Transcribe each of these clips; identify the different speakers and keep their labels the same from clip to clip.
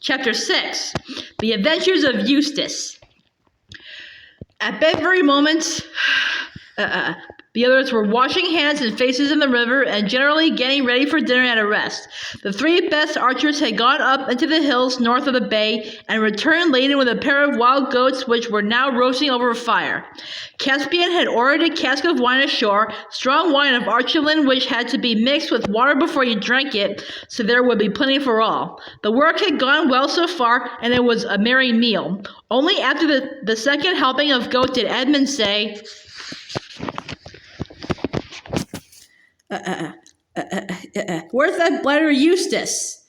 Speaker 1: Chapter 6, The Adventures of Eustace. At that very moment, the others were washing hands and faces in the river and generally getting ready for dinner at a rest. The three best archers had gone up into the hills north of the bay and returned laden with a pair of wild goats which were now roasting over a fire. Caspian had ordered a cask of wine ashore, strong wine of Archelin which had to be mixed with water before you drank it, so there would be plenty for all. The work had gone well so far, and it was a merry meal. Only after the second helping of goat did Edmund say, "Where's that blighter Eustace?"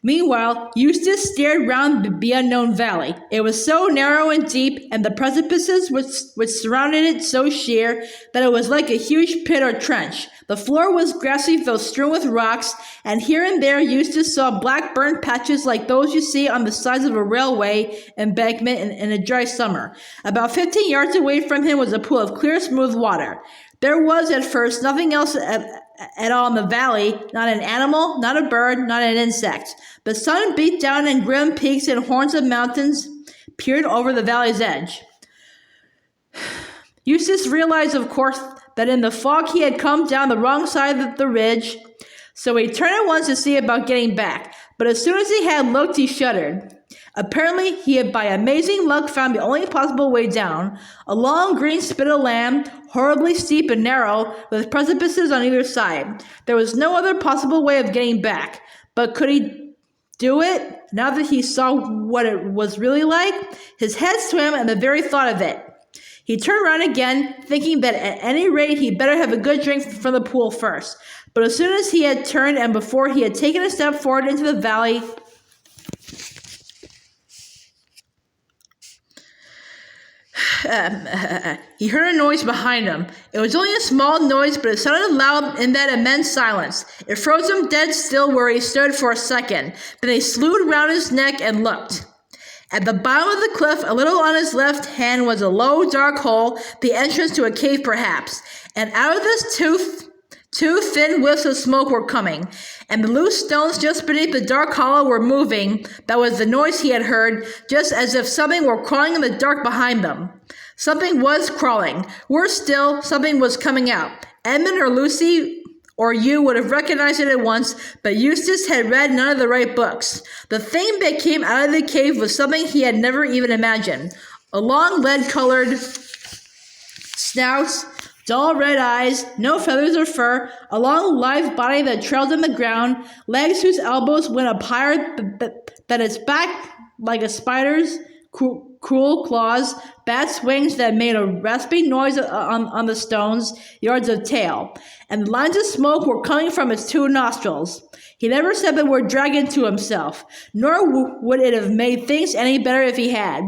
Speaker 1: Meanwhile, Eustace stared round the unknown valley. It was so narrow and deep, and the precipices which surrounded it so sheer, that it was like a huge pit or trench. The floor was grassy though strewn with rocks, and here and there Eustace saw black burnt patches like those you see on the sides of a railway embankment in a dry summer. About 15 yards away from him was a pool of clear, smooth water. There was, at first, nothing else at all in the valley, not an animal, not a bird, not an insect. The sun beat down, and grim peaks and horns of mountains peered over the valley's edge. Eustace realized, of course, that in the fog he had come down the wrong side of the ridge, so he turned at once to see about getting back. But as soon as he had looked, he shuddered. Apparently, he had by amazing luck found the only possible way down, a long green spit of land, horribly steep and narrow, with precipices on either side. There was no other possible way of getting back. But could he do it? Now that he saw what it was really like, his head swam at the very thought of it. He turned round again, thinking that at any rate he'd better have a good drink from the pool first. But as soon as he had turned, and before he had taken a step forward into the valley, he heard a noise behind him. It was only a small noise, but it sounded loud in that immense silence. It froze him dead still where he stood for a second. Then he slewed round his neck and looked. At the bottom of the cliff, a little on his left hand, was a low, dark hole, the entrance to a cave perhaps. And out of this two thin whiffs of smoke were coming, and the loose stones just beneath the dark hollow were moving. That was the noise he had heard, just as if something were crawling in the dark behind them. Something was crawling. Worse still, something was coming out. Edmund or Lucy or you would have recognized it at once, but Eustace had read none of the right books. The thing that came out of the cave was something he had never even imagined. A long lead-colored snout, dull red eyes, no feathers or fur, a long live body that trailed in the ground, legs whose elbows went up higher than its back like a spider's, cruel claws, bat's wings that made a rasping noise on the stones, yards of tail, and lines of smoke were coming from its two nostrils. He never said the word dragon to himself, nor would it have made things any better if he had.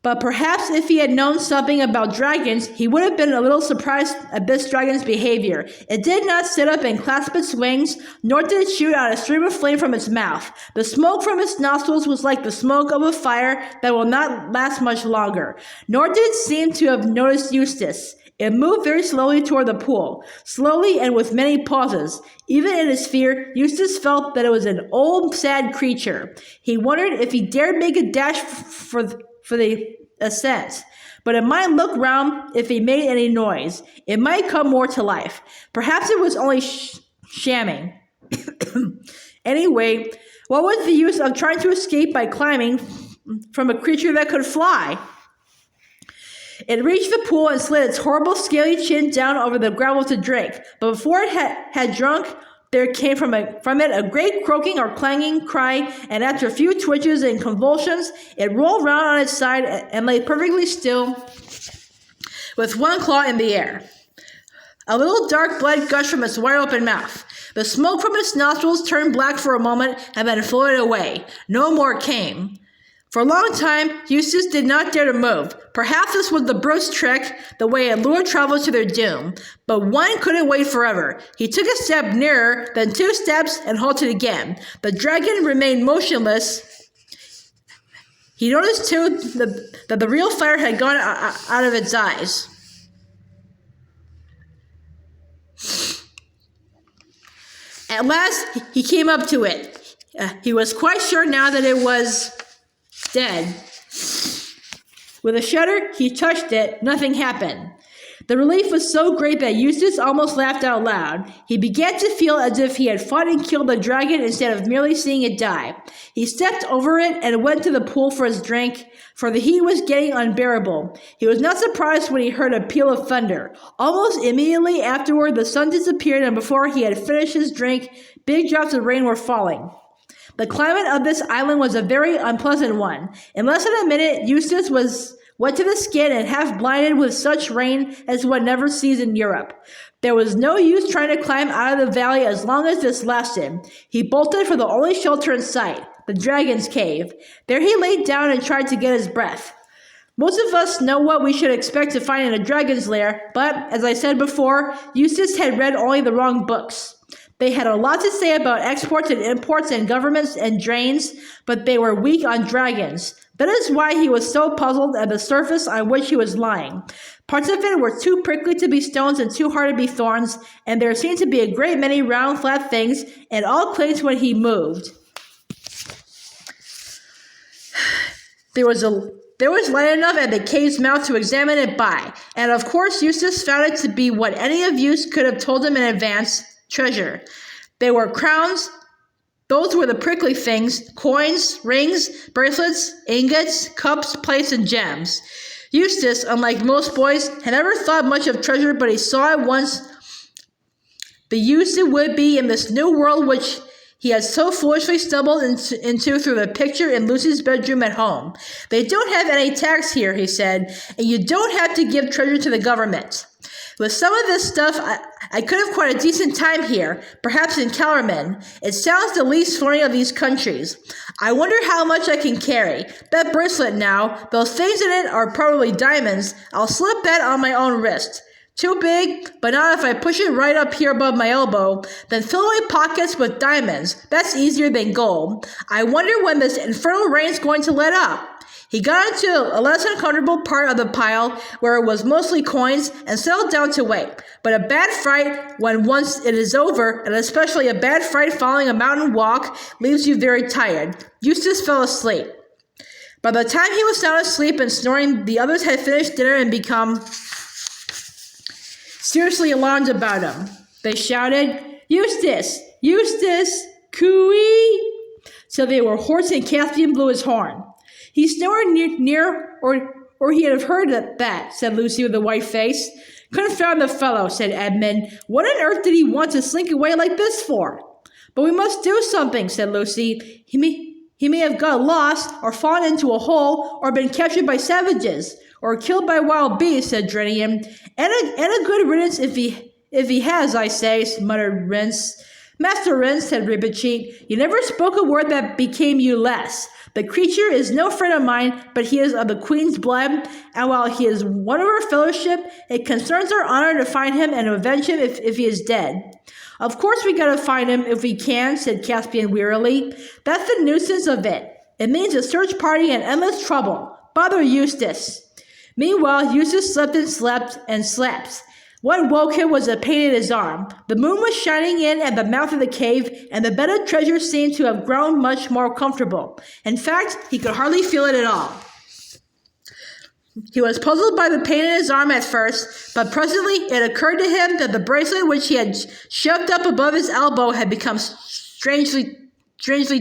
Speaker 1: But perhaps if he had known something about dragons, he would have been a little surprised at this dragon's behavior. It did not sit up and clasp its wings, nor did it shoot out a stream of flame from its mouth. The smoke from its nostrils was like the smoke of a fire that will not last much longer. Nor did it seem to have noticed Eustace. It moved very slowly toward the pool, slowly and with many pauses. Even in his fear, Eustace felt that it was an old, sad creature. He wondered if he dared make a dash for the ascent, but it might look round if he made any noise. It might come more to life. Perhaps it was only shamming. Anyway, what was the use of trying to escape by climbing from a creature that could fly? It reached the pool and slid its horrible scaly chin down over the gravel to drink, but before it had drunk, there came from it a great croaking or clanging cry, and after a few twitches and convulsions, it rolled round on its side and lay perfectly still with one claw in the air. A little dark blood gushed from its wide-open mouth. The smoke from its nostrils turned black for a moment and then floated away. No more came. For a long time, Eustace did not dare to move. Perhaps this was the brute's trick, the way it lured travelers to their doom. But one couldn't wait forever. He took a step nearer, then 2 steps, and halted again. The dragon remained motionless. He noticed, too, that the real fire had gone out of its eyes. At last, he came up to it. He was quite sure now that it was dead. With a shudder, he touched it. Nothing happened. The relief was so great that Eustace almost laughed out loud. He began to feel as if he had fought and killed the dragon instead of merely seeing it die. He stepped over it and went to the pool for his drink, for the heat was getting unbearable. He was not surprised when he heard a peal of thunder. Almost immediately afterward, the sun disappeared, and before he had finished his drink, big drops of rain were falling. The climate of this island was a very unpleasant one. In less than a minute, Eustace was wet to the skin and half blinded with such rain as one never sees in Europe. There was no use trying to climb out of the valley as long as this lasted. He bolted for the only shelter in sight, the dragon's cave. There he lay down and tried to get his breath. Most of us know what we should expect to find in a dragon's lair, but, as I said before, Eustace had read only the wrong books. They had a lot to say about exports and imports and governments and drains, but they were weak on dragons. That is why he was so puzzled at the surface on which he was lying. Parts of it were too prickly to be stones and too hard to be thorns, and there seemed to be a great many round, flat things, and all clanked when he moved. There was light enough at the cave's mouth to examine it by, and of course Eustace found it to be what any of you could have told him in advance: treasure. They were crowns. Those were the prickly things: coins, rings, bracelets, ingots, cups, plates, and gems. Eustace, unlike most boys, had never thought much of treasure, but he saw at once the use it would be in this new world which he had so foolishly stumbled into through the picture in Lucy's bedroom at home. They don't have any tax here, he said, and you don't have to give treasure to the government. With some of this stuff, I could have quite a decent time here, perhaps in Kellerman. It sounds the least foreign of these countries. I wonder how much I can carry. That bracelet now, those things in it are probably diamonds. I'll slip that on my own wrist. Too big, but not if I push it right up here above my elbow. Then fill my pockets with diamonds. That's easier than gold. I wonder when this infernal rain's going to let up. He got into a less uncomfortable part of the pile where it was mostly coins and settled down to wait. But a bad fright when once it is over, and especially a bad fright following a mountain walk, leaves you very tired. Eustace fell asleep. By the time he was sound asleep and snoring, the others had finished dinner and become seriously alarmed about him. They shouted, "Eustace! Eustace! Cooey!" So they were hoarse and Caspian blew his horn. He snored near or he'd have heard that, said Lucy with a white face. Confound the fellow, said Edmund. What on earth did he want to slink away like this for? But we must do something, said Lucy. He may have got lost, or fallen into a hole, or been captured by savages, or killed by wild beasts, said Drinian. And a good riddance if he has, I say, muttered Rince. Master Rince, said Ribbit-Cheat, you never spoke a word that became you less. The creature is no friend of mine, but he is of the Queen's blood, and while he is one of our fellowship, it concerns our honor to find him and avenge him if he is dead. Of course we gotta find him if we can, said Caspian wearily. That's the nuisance of it. It means a search party and endless trouble. Bother Eustace. Meanwhile, Eustace slept and slept and slept. What woke him was a pain in his arm. The moon was shining in at the mouth of the cave, and the bed of treasure seemed to have grown much more comfortable. In fact, he could hardly feel it at all. He was puzzled by the pain in his arm at first, but presently it occurred to him that the bracelet which he had shoved up above his elbow had become strangely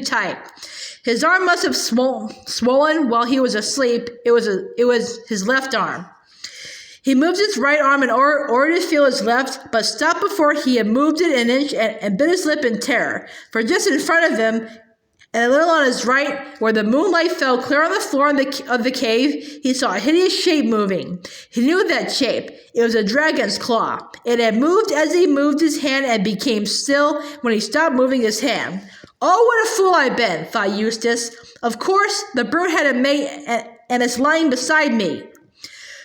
Speaker 1: tight. His arm must have swollen while he was asleep. It was his left arm. He moved his right arm in order to feel his left, but stopped before he had moved it an inch and bit his lip in terror. For just in front of him, and a little on his right, where the moonlight fell clear on the floor of the cave, he saw a hideous shape moving. He knew that shape. It was a dragon's claw. It had moved as he moved his hand and became still when he stopped moving his hand. Oh, what a fool I've been, thought Eustace. Of course, the brute had a mate and is lying beside me.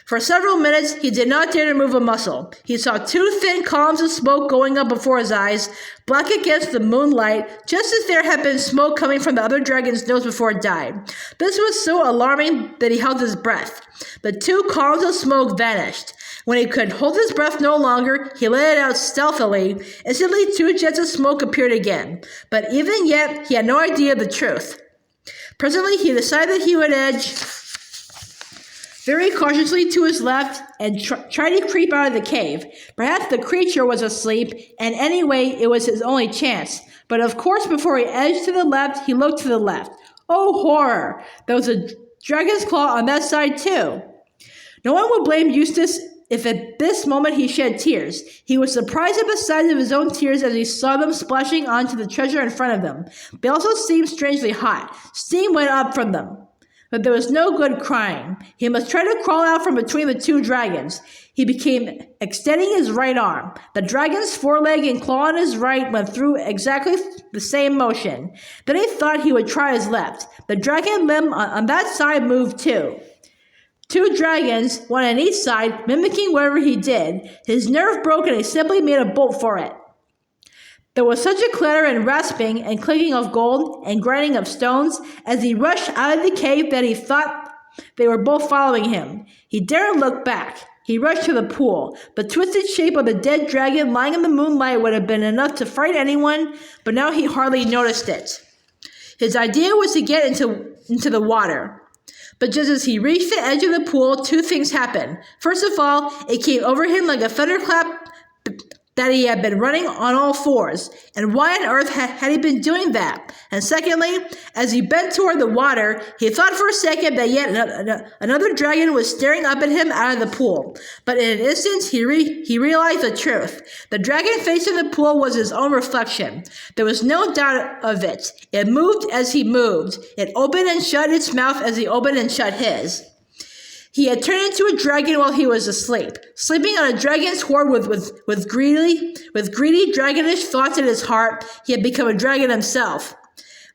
Speaker 1: For several minutes, he did not dare to move a muscle. He saw two thin columns of smoke going up before his eyes, black against the moonlight, just as there had been smoke coming from the other dragon's nose before it died. This was so alarming that he held his breath. The two columns of smoke vanished. When he could hold his breath no longer, he let it out stealthily. Instantly, 2 jets of smoke appeared again. But even yet, he had no idea of the truth. Presently, he decided that he would edge very cautiously to his left and try to creep out of the cave. Perhaps the creature was asleep, and anyway, it was his only chance. But of course, before he edged to the left, he looked to the left. Oh, horror! There was a dragon's claw on that side, too. No one would blame Eustace if at this moment he shed tears. He was surprised at the size of his own tears as he saw them splashing onto the treasure in front of him. They also seemed strangely hot. Steam went up from them. But there was no good crying. He must try to crawl out from between the 2 dragons. He began extending his right arm. The dragon's foreleg and claw on his right went through exactly the same motion. Then he thought he would try his left. The dragon limb on that side moved too. 2 dragons, one on each side, mimicking whatever he did. His nerve broke and he simply made a bolt for it. There was such a clatter and rasping and clinking of gold and grinding of stones as he rushed out of the cave that he thought they were both following him. He dared look back. He rushed to the pool. The twisted shape of the dead dragon lying in the moonlight would have been enough to frighten anyone, but now he hardly noticed it. His idea was to get into the water. But just as he reached the edge of the pool, 2 things happened. First of all, it came over him like a thunderclap that he had been running on all 4s. And why on earth had he been doing that? And secondly, as he bent toward the water, he thought for a second that yet another dragon was staring up at him out of the pool. But in an instant, he realized the truth. The dragon face in the pool was his own reflection. There was no doubt of it. It moved as he moved. It opened and shut its mouth as he opened and shut his. He had turned into a dragon while he was asleep, sleeping on a dragon's hoard with greedy dragonish thoughts in his heart. He had become a dragon himself.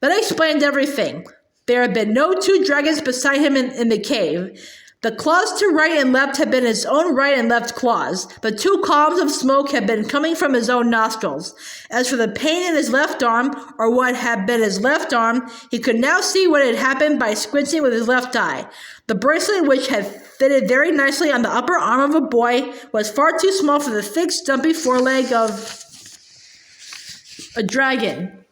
Speaker 1: That explained everything. There had been no 2 dragons beside him in the cave. The claws to right and left had been his own right and left claws. The 2 columns of smoke had been coming from his own nostrils. As for the pain in his left arm, or what had been his left arm, he could now see what had happened by squinting with his left eye. The bracelet, which had fitted very nicely on the upper arm of a boy, was far too small for the thick, stumpy foreleg of a dragon.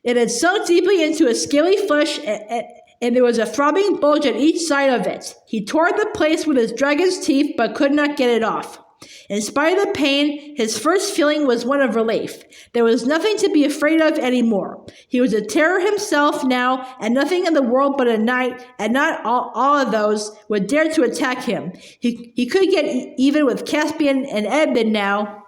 Speaker 1: It had sunk deeply into his scaly flesh, and there was a throbbing bulge at each side of it. He tore at the place with his dragon's teeth, but could not get it off. In spite of the pain, his first feeling was one of relief. There was nothing to be afraid of anymore. He was a terror himself now, and nothing in the world but a knight, and not all of those, would dare to attack him. He could get even with Caspian and Edmund now.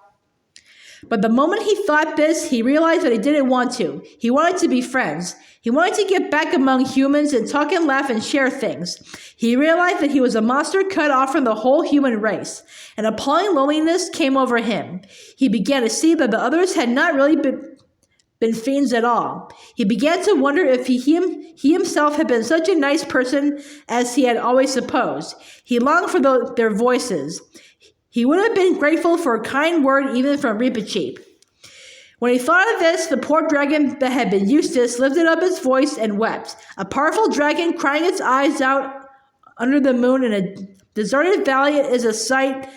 Speaker 1: But the moment he thought this, he realized that he didn't want to. He wanted to be friends. He wanted to get back among humans and talk and laugh and share things. He realized that he was a monster cut off from the whole human race. An appalling loneliness came over him. He began to see that the others had not really been fiends at all. He began to wonder if he himself had been such a nice person as he had always supposed. He longed for their voices. He would have been grateful for a kind word even from Reepicheep. When he thought of this, the poor dragon that had been Eustace lifted up its voice and wept. A powerful dragon crying its eyes out under the moon in a deserted valley is a sight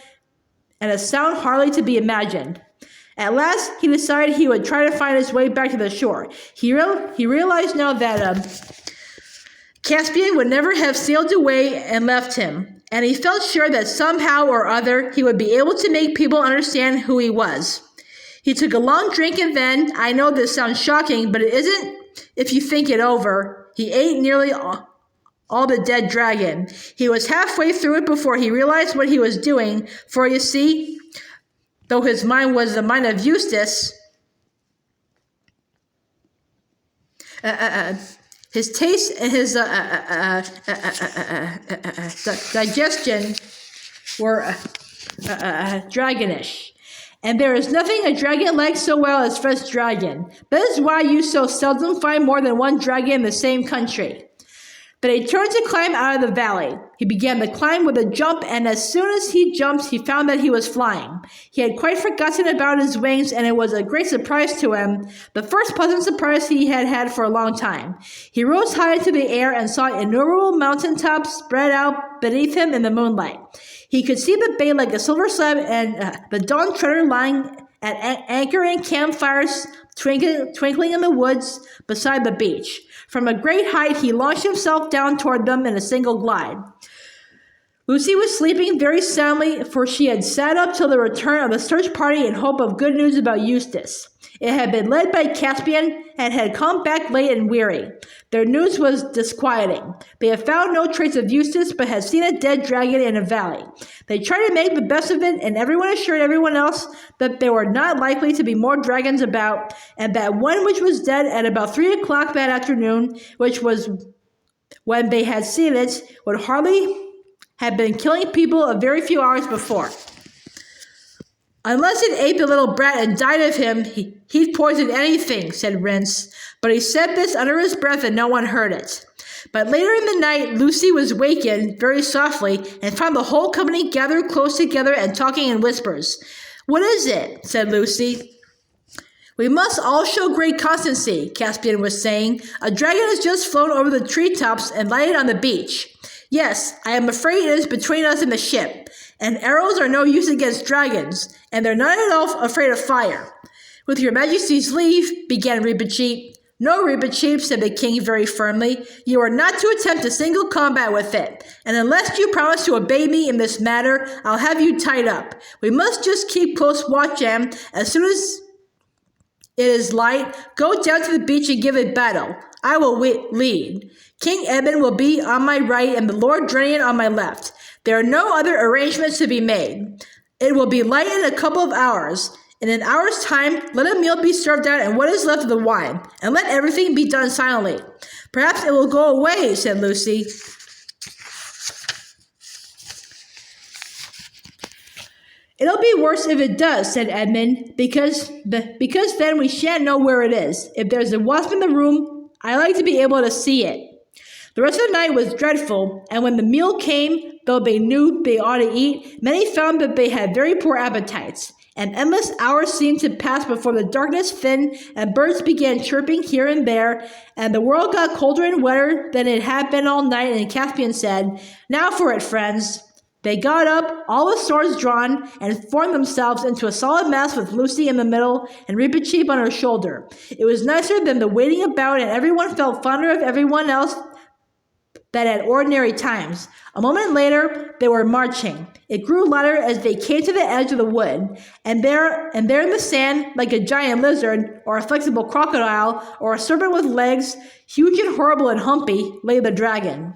Speaker 1: and a sound hardly to be imagined. At last, he decided he would try to find his way back to the shore. He realized now that Caspian would never have sailed away and left him. And he felt sure that somehow or other he would be able to make people understand who he was. He took a long drink and then, I know this sounds shocking, but it isn't if you think it over, he ate nearly all the dead dragon. He was halfway through it before he realized what he was doing, for you see, though his mind was the mind of Eustace, his taste and his digestion were dragonish. And there is nothing a dragon likes so well as fresh dragon. That is why you so seldom find more than 1 dragon in the same country. But he turned to climb out of the valley. He began the climb with a jump, and as soon as he jumped, he found that he was flying. He had quite forgotten about his wings, and it was a great surprise to him, the first pleasant surprise he had had for a long time. He rose high into the air and saw innumerable mountaintops spread out beneath him in the moonlight. He could see the bay like a silver slab, and the dawn treader lying at anchor and campfires twinkling in the woods beside the beach. From a great height, he launched himself down toward them in a single glide. Lucy was sleeping very soundly, for she had sat up till the return of the search party in hope of good news about Eustace. It had been led by Caspian and had come back late and weary. Their news was disquieting. They had found no trace of Eustace, but had seen a dead dragon in a valley. They tried to make the best of it, and everyone assured everyone else that there were not likely to be more dragons about, and that one which was dead at about 3 o'clock that afternoon, which was when they had seen it, would hardly have been killing people a very few hours before. Unless it ate the little brat and died of him, he'd poison anything, said Rince. But he said this under his breath and no one heard it. But later in the night, Lucy was wakened very softly and found the whole company gathered close together and talking in whispers. "What is it?" said Lucy. "We must all show great constancy," Caspian was saying. "A dragon has just flown over the treetops and lighted on the beach. Yes, I am afraid it is between us and the ship. And arrows are no use against dragons, and they're not at all afraid of fire." "With your majesty's leave," began Reepicheep. "No, Reepicheep," said the king very firmly. "You are not to attempt a single combat with it, and unless you promise to obey me in this matter, I'll have you tied up. We must just keep close watch, and as soon as it is light, go down to the beach and give it battle. I will lead. King Edmund will be on my right and the Lord Drenian on my left. There are no other arrangements to be made. It will be light in a couple of hours. In an hour's time, let a meal be served out and what is left of the wine, and let everything be done silently." "Perhaps it will go away," said Lucy. "It'll be worse if it does," said Edmund, because then we shan't know where it is. If there's a wasp in the room, I like to be able to see it." The rest of the night was dreadful, and when the meal came, though they knew they ought to eat, many found that they had very poor appetites. And endless hours seemed to pass before the darkness thinned, and birds began chirping here and there, and the world got colder and wetter than it had been all night, and Caspian said, "Now for it, friends." They got up, all with swords drawn, and formed themselves into a solid mass with Lucy in the middle and Reepicheep on her shoulder. It was nicer than the waiting about, and everyone felt fonder of everyone else than at ordinary times. A moment later, they were marching. It grew lighter as they came to the edge of the wood, and there in the sand, like a giant lizard, or a flexible crocodile, or a serpent with legs, huge and horrible and humpy, lay the dragon.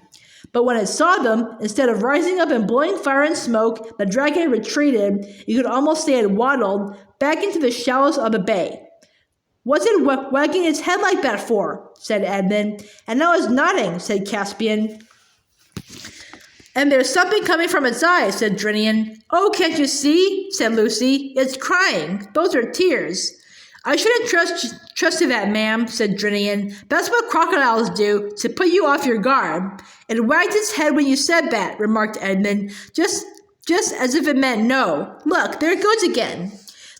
Speaker 1: But when it saw them, instead of rising up and blowing fire and smoke, the dragon retreated, you could almost say it waddled, back into the shallows of the bay. "What's it wagging its head like that for?" said Edmund. "And now it's nodding," said Caspian. "And there's something coming from its eyes," said Drenian. "Oh, can't you see?" said Lucy. "It's crying. Those are tears." "I shouldn't trust you that, ma'am," said Drenian. "That's what crocodiles do, to put you off your guard." "It wagged its head when you said that," remarked Edmund, just as if it meant no. "Look, there it goes again."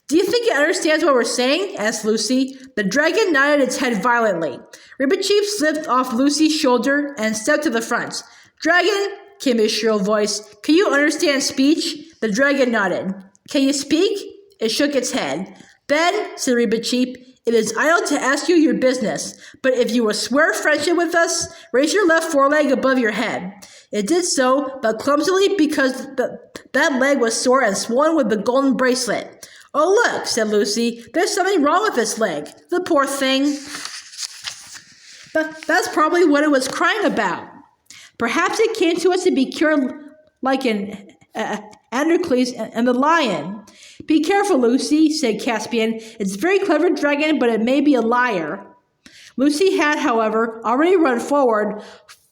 Speaker 1: "Do you think it understands what we're saying?" asked Lucy. The dragon nodded its head violently. Reepicheep slipped off Lucy's shoulder and stepped to the front. "Dragon," came his shrill voice, "can you understand speech?" The dragon nodded. "Can you speak?" It shook its head. "Then," said Reepicheep, "it is idle to ask you your business, but if you will swear friendship with us, raise your left foreleg above your head." It did so, but clumsily because that leg was sore and swollen with the golden bracelet. "Oh, look," said Lucy, "there's something wrong with its leg. The poor thing." That's probably what it was crying about. "Perhaps it came to us to be cured like an Androcles and the lion." "Be careful, Lucy," said Caspian. "It's a very clever dragon, but it may be a liar." Lucy had, however, already run forward,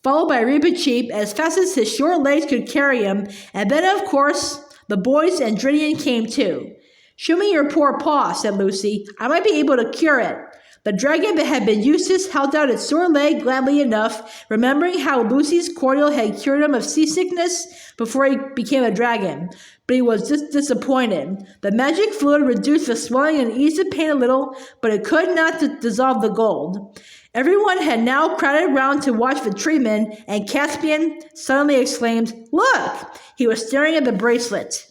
Speaker 1: followed by Reepicheep as fast as his short legs could carry him, and then, of course, the boys and Drenian came too. "Show me your poor paw," said Lucy. "I might be able to cure it." The dragon that had been Eustace held out its sore leg gladly enough, remembering how Lucy's cordial had cured him of seasickness before he became a dragon. But he was just disappointed. The magic fluid reduced the swelling and eased the pain a little, but it could not dissolve the gold. Everyone had now crowded round to watch the treatment, and Caspian suddenly exclaimed, "Look!" He was staring at the bracelet.